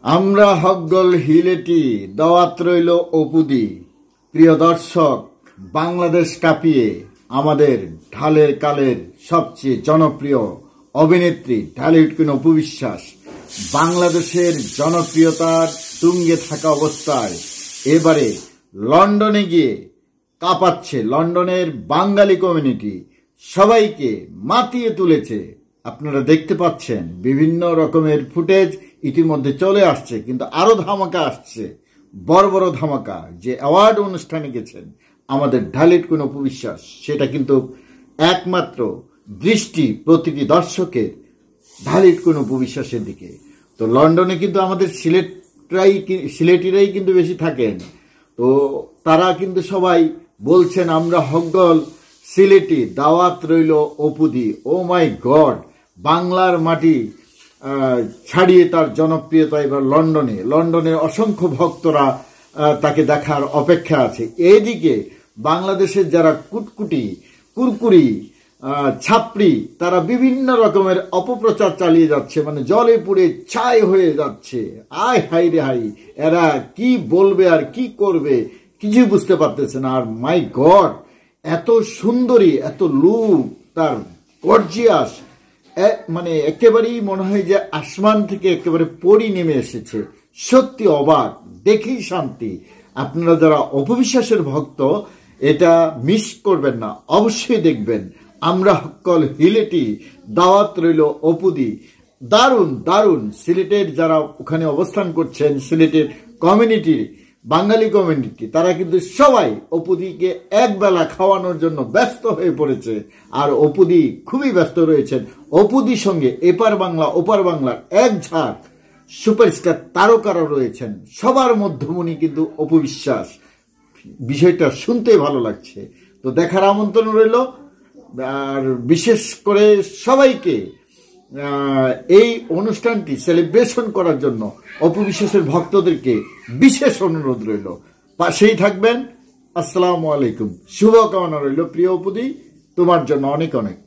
আমরা হকগল হিলেটি দাওয়াত রইল অপুদি। প্রিয় দর্শক, বাংলাদেশ কাঁপিয়ে আমাদের ঢালের কালের সবচেয়ে জনপ্রিয় অভিনেত্রী ঢালিউড কুইন অপু বিশ্বাস বাংলাদেশের জনপ্রিয়তার তুঙ্গে থাকা অবস্থায় এবারে লন্ডনে গিয়ে কাঁপাচ্ছে। লন্ডনের বাঙালি কমিউনিটি সবাইকে মাতিয়ে তুলেছে। আপনারা দেখতে পাচ্ছেন বিভিন্ন রকমের ফুটেজ ইতিমধ্যে চলে আসছে, কিন্তু আরো ধামাকা আসছে, বড় বড় ধামাকা। যে অ্যাওয়ার্ড অনুষ্ঠানে গেছেন আমাদের ঢালিউড কুইন অপু বিশ্বাস, সেটা কিন্তু একমাত্র দৃষ্টি প্রতিটি দর্শকের ঢালিউড কুইন অপু বিশ্বাসের দিকে। তো লন্ডনে কিন্তু আমাদের সিলেটিরাই কিন্তু বেশি থাকেন। তো তারা কিন্তু সবাই বলছেন আমরা হকগল সিলেটি, দাওয়াত রইল অপুদি। ও মাই গড, বাংলার মাটি ছাড়িয়ে তার জনপ্রিয়তা এবার লন্ডনে অসংখ্য ভক্তরা তাকে দেখার অপেক্ষা আছে। এইদিকে বাংলাদেশের যারা কুরকুরি ছাপড়ি, তারা বিভিন্ন রকমের অপপ্রচার চালিয়ে যাচ্ছে, মানে জলে পুড়ে ছাই হয়ে যাচ্ছে। আয় হাই রে হাই, এরা কি বলবে আর কি করবে কিছুই বুঝতে পারতেছে না। আর মাই গড, এত সুন্দরী, এত লুক তার, গর্জিয়াস, মানে একেবারেই মনে হয় যে আসমান থেকে একেবারে পরি নেমে এসেছে। সত্যি অবাক, দেখেই শান্তি। আপনারা যারা অপু বিশ্বাসের ভক্ত, এটা মিস করবেন না, অবশ্যই দেখবেন। আমরা হকগল হিলেটি, দাওয়াত রইল অপুদি। দারুণ দারুণ। সিলেটের যারা ওখানে অবস্থান করছেন, সিলেটের কমিউনিটি, বাঙালি কমিউনিটি, তারা কিন্তু সবাই অপুদিকে একবেলা খাওয়ানোর জন্য ব্যস্ত হয়ে পড়েছে। আর অপুদি খুবই ব্যস্ত রয়েছেন। অপুদির সঙ্গে এপার বাংলা ওপার বাংলার এক ঝাঁক সুপারস্টার তারকারা রয়েছেন। সবার মধ্যমণি কিন্তু অপু বিশ্বাস। বিষয়টা শুনতে ভালো লাগছে। তো দেখার আমন্ত্রণ রইল। আর বিশেষ করে সবাইকে এই অনুষ্ঠানটি সেলিব্রেশন করার জন্য অপু বিশ্বাসের ভক্তদেরকে বিশেষ অনুরোধ রইল, পাশেই থাকবেন। আসসালামু আলাইকুম। শুভকামনা রইল প্রিয় অপুদি, তোমার জন্য অনেক অনেক।